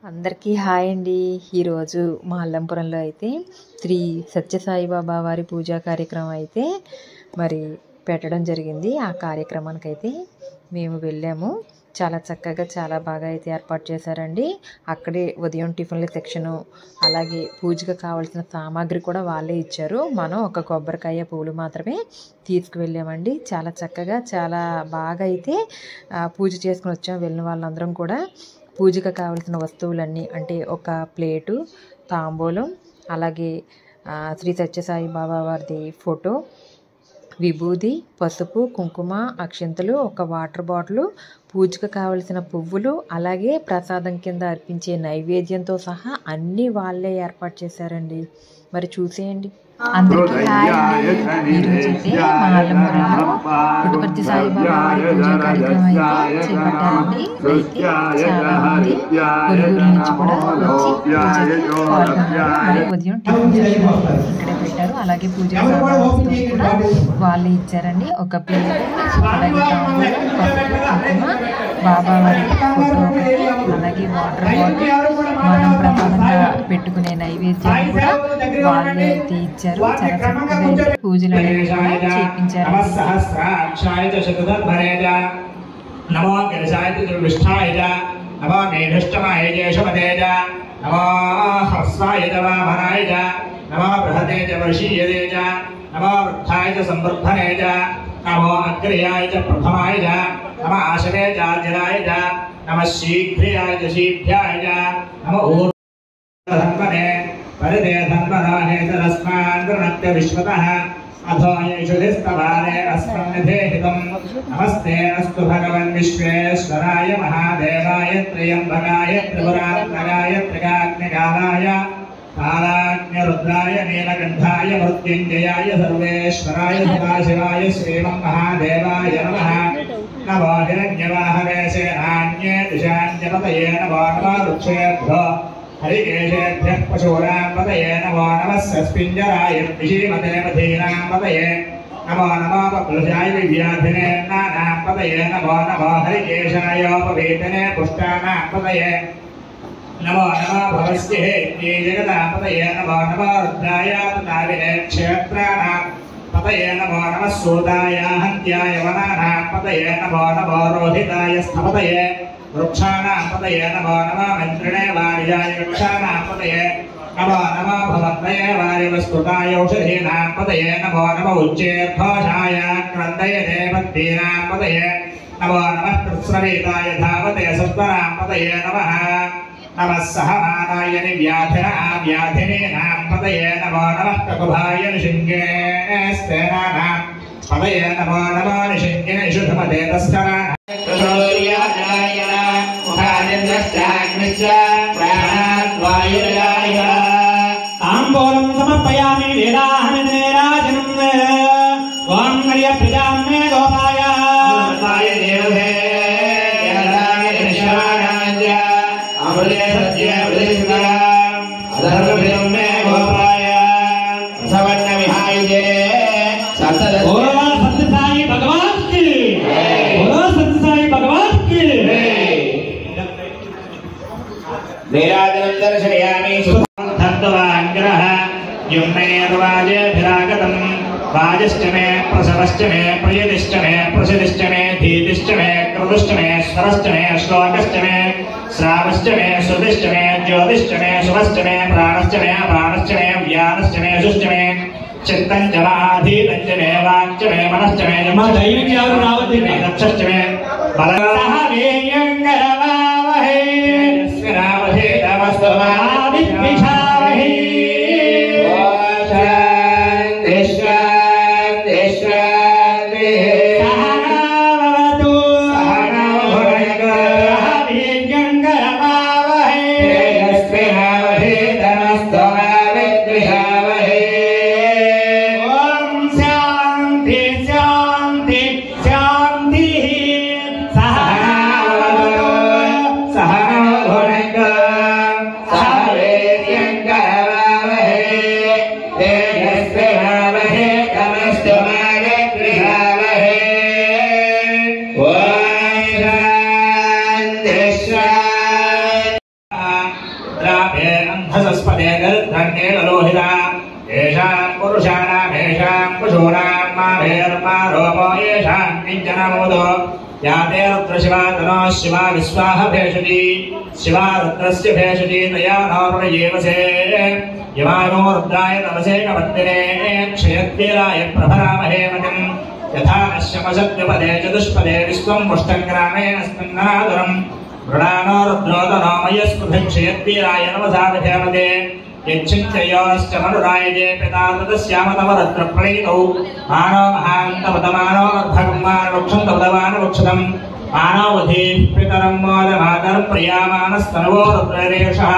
అందరికీ హాయ్ అండి. ఈరోజు మా అల్లంపురంలో అయితే శ్రీ సత్యసాయిబాబా వారి పూజా కార్యక్రమం అయితే మరి పెట్టడం జరిగింది. ఆ కార్యక్రమానికి అయితే మేము వెళ్ళాము. చాలా చక్కగా చాలా బాగా అయితే ఏర్పాటు చేశారండి. అక్కడే ఉదయం టిఫిన్ల సెక్షను, అలాగే పూజకు కావాల్సిన సామాగ్రి కూడా వాళ్ళే ఇచ్చారు. మనం ఒక కొబ్బరికాయ పూలు మాత్రమే తీసుకువెళ్ళామండి. చాలా చక్కగా చాలా బాగా అయితే పూజ చేసుకుని వచ్చాం. వెళ్ళిన వాళ్ళందరం కూడా పూజకు కావలసిన వస్తువులన్నీ అంటే ఒక ప్లేటు, తాంబూలం, అలాగే శ్రీ సత్యసాయి బాబా వారిది ఫోటో, విభూది, పసుపు, కుంకుమ, అక్షింతలు, ఒక వాటర్ బాటిల్, పూజకు కావలసిన పువ్వులు, అలాగే ప్రసాదం కింద అర్పించే నైవేద్యంతో సహా అన్నీ వాళ్ళే ఏర్పాటు చేశారండి. మరి చూసేయండి. అందరికీ హాయ్ అండి. ఈరోజైతే మా అల్లంపురంలో పుట్టపర్తి సాయిబాబా వారి పూజా కార్యక్రమం అయితే చేపట్టారండి. అయితే చాలా మంది పొరుగుల నుంచి కూడా వచ్చి పూజకి పాల్గొన్నారు. మరి ఉదయం టిఫిన్ సెక్షన్ ఇక్కడే పెట్టారు. అలాగే పూజా వస్తువులు కూడా వాళ్ళే ఇచ్చారండి. ఒక ప్లేట్, అలాగే తాంబూలం, పసుపు, కుంకుమ, బాబా వారి ఫోటో ఒకటి, అలాగే వాటర్ బాటిల్, మనం ప్రసాదంగా పెట్టుకునే నైవేద్యాన్ని కూడా వాళ్ళే అయితే ఇచ్చారు. చాలా చక్కగా పూజలు అనేవి చేయించారు. నమో గణేశాయ దుర్విష్ఠాయ నమో మేఘష్టమాయ జేషమదేజ నమో హస్వాయ వామనాయ నమో బృహతే చ వర్షీయతే చ నమో వృద్ధాయ చ సంవర్ధనే చ నమో అగ్రయాయ చ ప్రథమాయ చ నమో ఆశనే చ జలాయ చ నమః శీఘ్రాయ చ శీఘ్రాయ చ నమో ఊర్ధ్వధన్వనే పరిదే ధన్వరాహేతరస్మాన్ గృణత్య విశ్వతః अथोयशुधिस्तवारे अस्मन्निधेहितं नमस्ते अस्तु भगवन् विश्वेश्वराय महादेवाय त्र्यम्बकाय त्रिपुरान्तकाय त्रिकाग्निकालाय कालाग्निरुद्राय नीलकण्ठाय मृत्युञ्जयाय सर्वेश्वराय सदाशिवाय श्रीमन्महादेवाय नमः नमो हिरण्यवाहवे सेनान्ये दिशान्यपतये नमो नमः वृक्षेभ्यो हरिकेशेभ्यः पशूनां पतये नमो नमः सस्पिञ्जराय ऋषिमते मधीनां पतये नमो नमो बकुलजाय विव्याधिने नानां पतये नमो नमो हरिकेशायोपवेतने पुष्टानां पतये नमो नमो भवस्ये जगतां पतये नमो नमो रुद्राय तदाविने क्षेत्राणां पतये नमो नमः सूताय हन्त्याय वनानां पतये नमो नमो रोहिताय स्थपतये वृक्षाणां पतये नमो नमः मन्त्रिणे वार्याय वृक्षाणां पतये नमो नमः भवन्तये वारिवस्तुताय औषधीनां पतये नमो नमः उच्चेर्घोषाय क्रन्दये देवतीनां पतये नमो नमः कृत्स्रवीताय धावते सत्वरां पतये नमः नमः सहमानाय व्याधिनीनां पतये नमो नमः ककुभाय निषिङ्गे स्तेनानां पतये नमो नमो निषिङ्गे निषुधमते तस्कराः ताम्बूलं समर्पयामि वेदाहमिन्द्रेराजनम् ॐ हरिप्रियां मे गोपाय देवहे जगदाय निशानाय अमृते सत्ये प्रतिष्ठिताम् अधर्मभिरं मे गोपाय सवर्ण विहायजे बोलो सत्यसाई भगवान की बोलो सत्यसाई भगवान की नीराजनं दर्शयामि धत्तवाङ्ग्रह युम्नेर्वाजेभिरागतं वाजश्च मे प्रसवश्च मे प्रियदिश्च मे प्रसिदिश्च मे धीतिश्च मे क्रतुश्च मे स्वरश्च मे श्लोकश्च मे श्रावश्च मे श्रुतिश्च मे ज्योतिश्च मे शुभश्च मे प्राणश्च मे अपानश्च मे व्यानश्च मे शुश्च मे चित्तं च माधीतं च मे वाक्च मे मनश्च मे दक्षश्च मे बलः वेयङ्गरवावहे यस्मिनावधे नमस्तुमादिद्विषावहे सह गन्धसस्पदे गन्धेलोहिता येषां पुरुषाणामेषां पशूनां माभेर्मा रोमो येषां किञ्चनमोदो याते रुद्रशिवा तनो शिवा विश्वाह भेषजी शिवा रुद्रस्य भेषजी तया नौर्णयेवसे यमानो रुद्राय तमसे कवत्तिने क्षयद्वीराय प्रभरामहे मतिम् यथा नश्यमसत्यपदे चतुष्पदे विश्वं पुष्टङ्ग्रामेण स्कन्धनादुरम् मृणानो रुद्रोदनो मयस्पृभिक्षयद्वीराय नमसा विधेमते यच्छिञ्चयोश्च मनुरायजे पिता तदस्यामतमरुद्रप्रणीतौ मानो महान्तमतमानो अर्धगम्मानवक्षं तवदवानवक्षतम् मानवधीः पितरं मोदमातरं प्रियामानस्तनवो रुद्ररेषः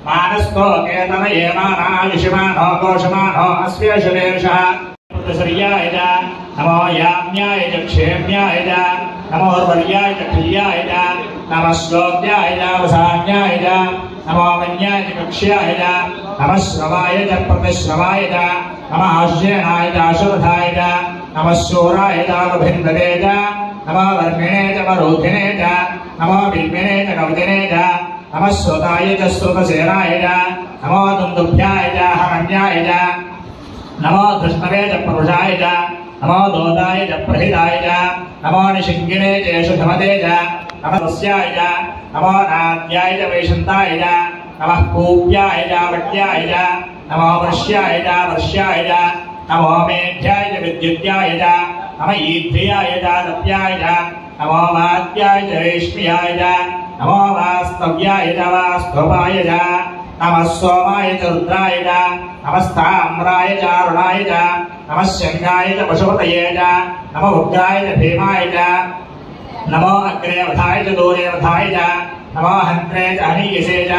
मानस्तो केतन येमानायुषमानो घोषमानो अस्वेषुरेषः श्रियाय च नमो याम्याय च क्षेम्याय च नमो वर्याय च क्रियाय च नमः श्लोक्याय च वसान्याय च नमो मन्याय च कक्ष्याय च नमः श्रवाय च प्रतिश्रवाय च नमः आश्रयणाय च अशुरथाय च नमः शूराय च अभिन्दते च नमः वर्मिणे च वरोधिने च नमो बिल्मिने च कवचिने च नमः श्रुताय च श्रुतसेनाय च नमो दुन्दुभ्याय च हरण्याय च नमो धृष्णवे च पुरुषाय च नमो दोदाय च प्रहिताय च नमो निशिङ्गिने च यशुधमते च नमः तस्याय च नमो नाद्याय च वैशन्ताय च नमः पूव्याय च वट्याय च नमो वर्ष्याय च वर्ष्याय च नमो मेढ्याय च विद्युत्याय च नमः ईध्याय च तप्याय च नमो वाद्याय च रेश्म्याय च नमो वास्तव्याय च वास्तवाय च नमः सोमाय च रुद्राय च नमस्ताम्राय च अरुणाय च नमः शङ्गाय च पशुपतये च नमो उग्राय च भीमाय च नमो अग्रे वधाय च दूरे वधाय च नमो हन्त्रे च हनीयसे च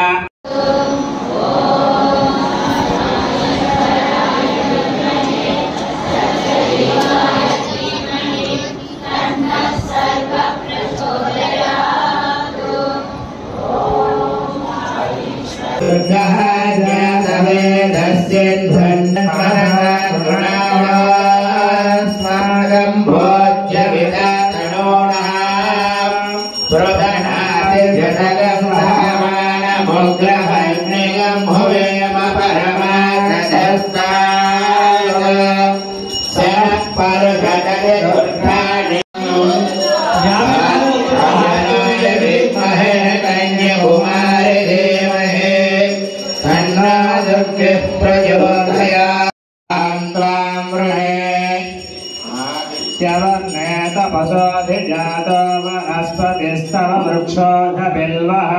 तपसोऽधिजातो वनस्पतिस्तव वृक्षोऽधबिल्वः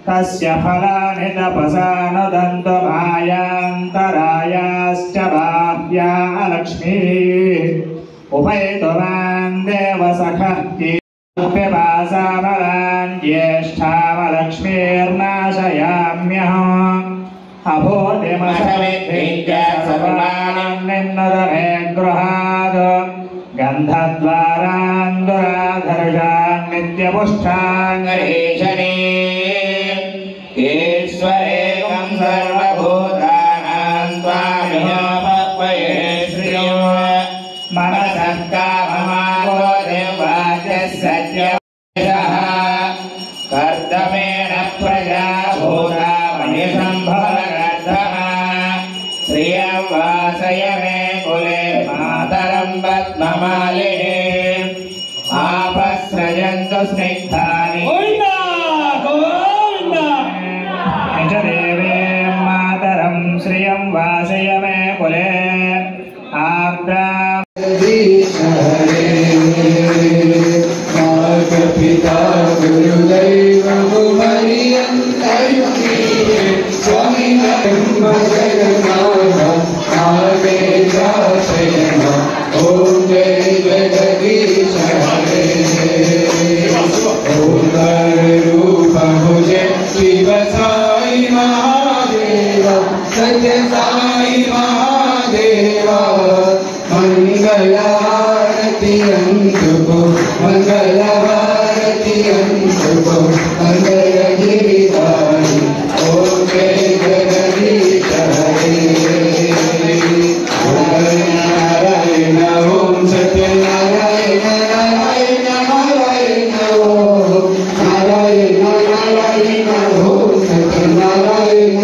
तस्य फलानि तपसा नुदन्तु मायान्तरायाश्च बाह्या लक्ष्मीः उपैतु मां देवसखः पिपासामलान् ज्येष्ठामलक्ष्मीर्नाशयाम्यहम् अभूतिमसमिद्धिञ्च सर्वान् निन्नदमे गृहात् गन्धद्वारान् दुराधर्षान् नित्यपुष्टान् गरीषणे ईश्वरेकं सर्वभूतानां त्वामिहोपक्वये श्रियो मनसः काममागो देवाचः सत्यः कर्दमेण प्रजा भूता मणिसम्भवगर्धः श्रियं वासय मे कुले मातरं पद्ममालिने आपस्रजन्तु स्निग्धानि निजदेवीं मातरं श्रियं वासय मे कुले आर्द्रां पिता गुरुदैवमुमर्यन्तयुगे स्वामी जगन्नाथ ओम जय जगदीश हरे ओम रूप मुझे शिव साई महादेव सत्य साई महादेव मंगलारती अंतुको मंगलारती अंतुको मंगल गिरिधारी ओम जय जगदीश हरे नारायण ओम सत्यनारायण नारायण नारायण ओम नारायण नारायण ओम सत्यनारायण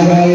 नारायण